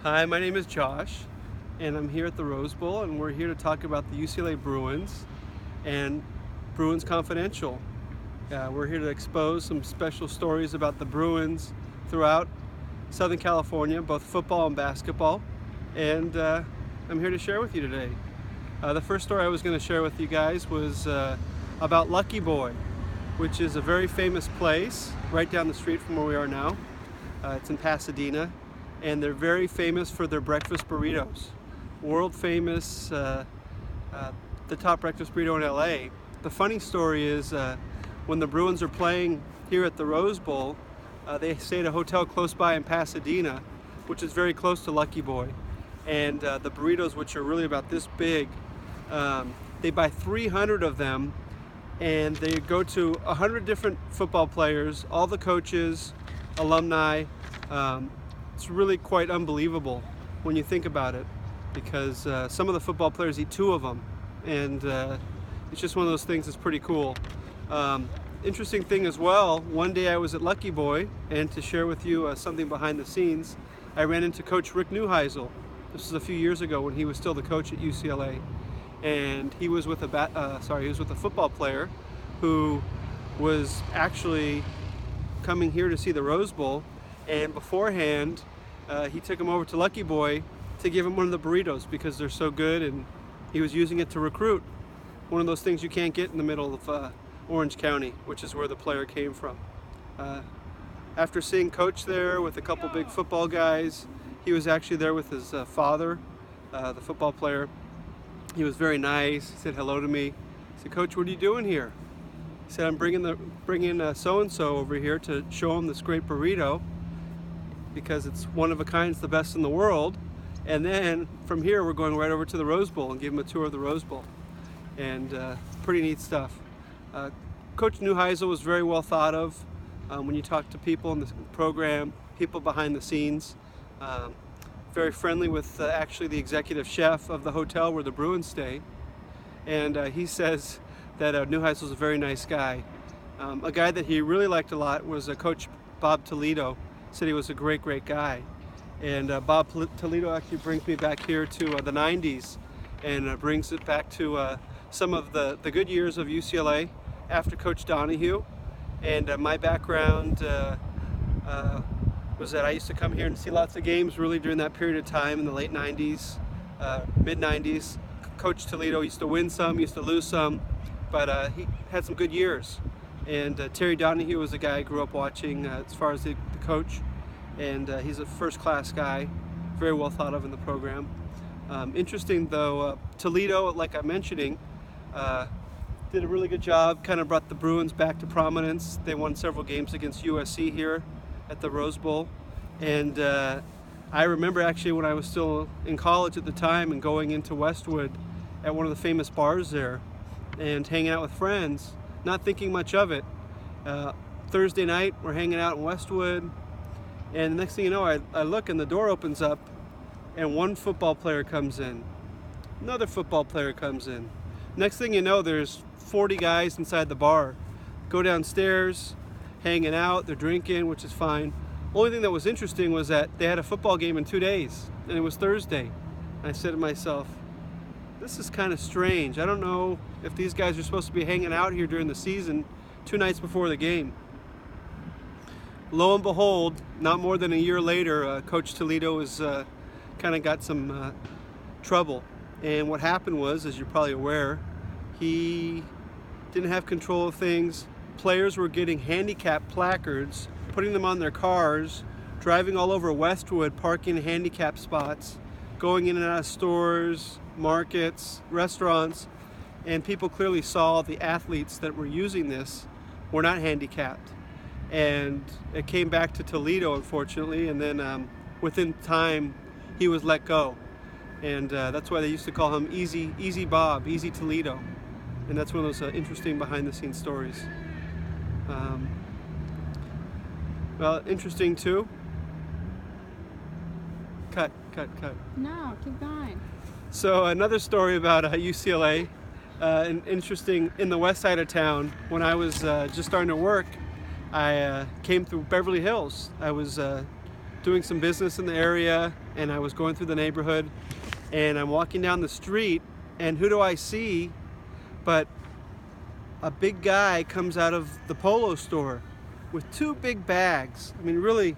Hi, my name is Josh, and I'm here at the Rose Bowl, and we're here to talk about the UCLA Bruins and Bruins Confidential. We're here to expose some special stories about the Bruins throughout Southern California, both football and basketball, and I'm here to share with you today. The first story I was going to share with you guys was about Lucky Boy, which is a very famous place right down the street from where we are now. It's in Pasadena, and they're very famous for their breakfast burritos. World famous, the top breakfast burrito in LA. The funny story is when the Bruins are playing here at the Rose Bowl, they stay at a hotel close by in Pasadena, which is very close to Lucky Boy. And the burritos, which are really about this big, they buy 300 of them, and they go to 100 different football players, all the coaches, alumni. It's really quite unbelievable when you think about it, because some of the football players eat 2 of them, and it's just one of those things that's pretty cool. Interesting thing as well, one day I was at Lucky Boy, and to share with you something behind the scenes, I ran into Coach Rick Neuheisel. This was a few years ago when he was still the coach at UCLA, and he was with a football player who was actually coming here to see the Rose Bowl, and beforehand he took him over to Lucky Boy to give him one of the burritos because they're so good, and he was using it to recruit. One of those things you can't get in the middle of Orange County, which is where the player came from. After seeing Coach there with a couple big football guys, he was actually there with his father, the football player. He was very nice. He said hello to me. I said, "Coach, what are you doing here?" He said, "I'm bringing so-and-so over here to show him this great burrito because it's one of a kind, it's the best in the world. And then from here, we're going right over to the Rose Bowl and give him a tour of the Rose Bowl." And pretty neat stuff. Coach Neuheisel was very well thought of when you talk to people in the program, people behind the scenes. Very friendly with actually the executive chef of the hotel where the Bruins stay. And he says that Neuheisel is a very nice guy. A guy that he really liked a lot was Coach Bob Toledo. Said he was a great guy. And Bob Toledo actually brings me back here to the 90s, and brings it back to some of the good years of UCLA after Coach Donahue. And my background was that I used to come here and see lots of games really during that period of time in the late 90s, mid 90s. Coach Toledo used to win some, used to lose some, but he had some good years. And Terry Donahue was a guy I grew up watching as far as the coach, and he's a first-class guy, very well thought of in the program. Interesting though, Toledo, like I'm mentioning, did a really good job, kind of brought the Bruins back to prominence. They won several games against USC here at the Rose Bowl. And I remember actually when I was still in college at the time and going into Westwood at one of the famous bars there and hanging out with friends, not thinking much of it. Thursday night, we're hanging out in Westwood, and the next thing you know, I look and the door opens up, and one football player comes in. Another football player comes in. Next thing you know, there's 40 guys inside the bar. Go downstairs, hanging out, they're drinking, which is fine. Only thing that was interesting was that they had a football game in 2 days, and it was Thursday. And I said to myself, this is kind of strange. I don't know if these guys are supposed to be hanging out here during the season 2 nights before the game. Lo and behold, not more than a year later, Coach Toledo was kind of got some trouble. And what happened was, as you're probably aware, he didn't have control of things. Players were getting handicap placards, putting them on their cars, driving all over Westwood, parking in handicap spots, going in and out of stores, markets, restaurants, and people clearly saw the athletes that were using this were not handicapped. And it came back to Toledo, unfortunately, and then within time, he was let go. And that's why they used to call him Easy Bob, Easy Toledo. And that's one of those interesting behind-the-scenes stories. Well, interesting too. Cut. No, keep going. So another story about UCLA, and interesting, in the west side of town, when I was just starting to work, I came through Beverly Hills. I was doing some business in the area, and I was going through the neighborhood, and I'm walking down the street, and who do I see but a big guy comes out of the polo store with two big bags. I mean, really,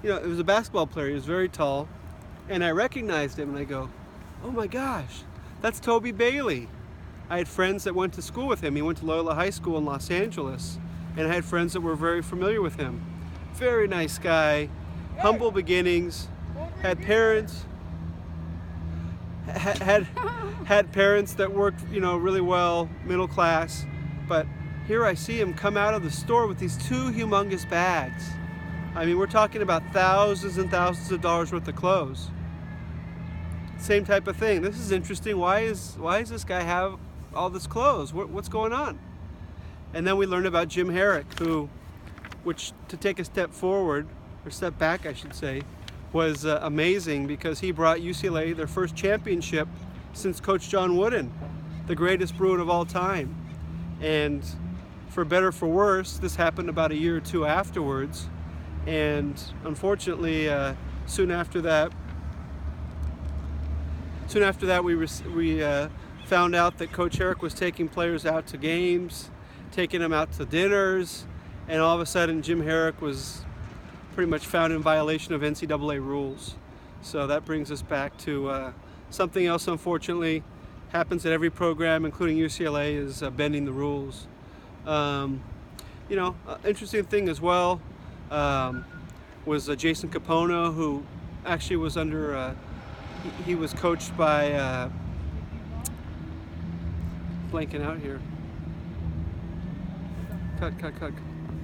it was a basketball player. He was very tall, and I recognized him, and I go, oh my gosh, that's Toby Bailey. I had friends that went to school with him. He went to Loyola High School in Los Angeles, and I had friends that were very familiar with him. Very nice guy, humble beginnings, had parents, had parents that worked, really well, middle class. But here I see him come out of the store with these two humongous bags. I mean, we're talking about thousands and thousands of dollars worth of clothes. Same type of thing. This is interesting. Why does this guy have all this clothes? What's going on? And then we learned about Jim Herrick, which to take a step forward, or step back I should say, was amazing, because he brought UCLA their first championship since Coach John Wooden, the greatest Bruin of all time. And for better or for worse, this happened about a year or two afterwards. And unfortunately, soon after that, we found out that Coach Herrick was taking players out to games, taking them out to dinners, and all of a sudden Jim Herrick was pretty much found in violation of NCAA rules. So that brings us back to something else, unfortunately, happens at every program, including UCLA, is bending the rules. Interesting thing as well was Jason Capono, who actually was under, he was coached by, blanking out here. Cut.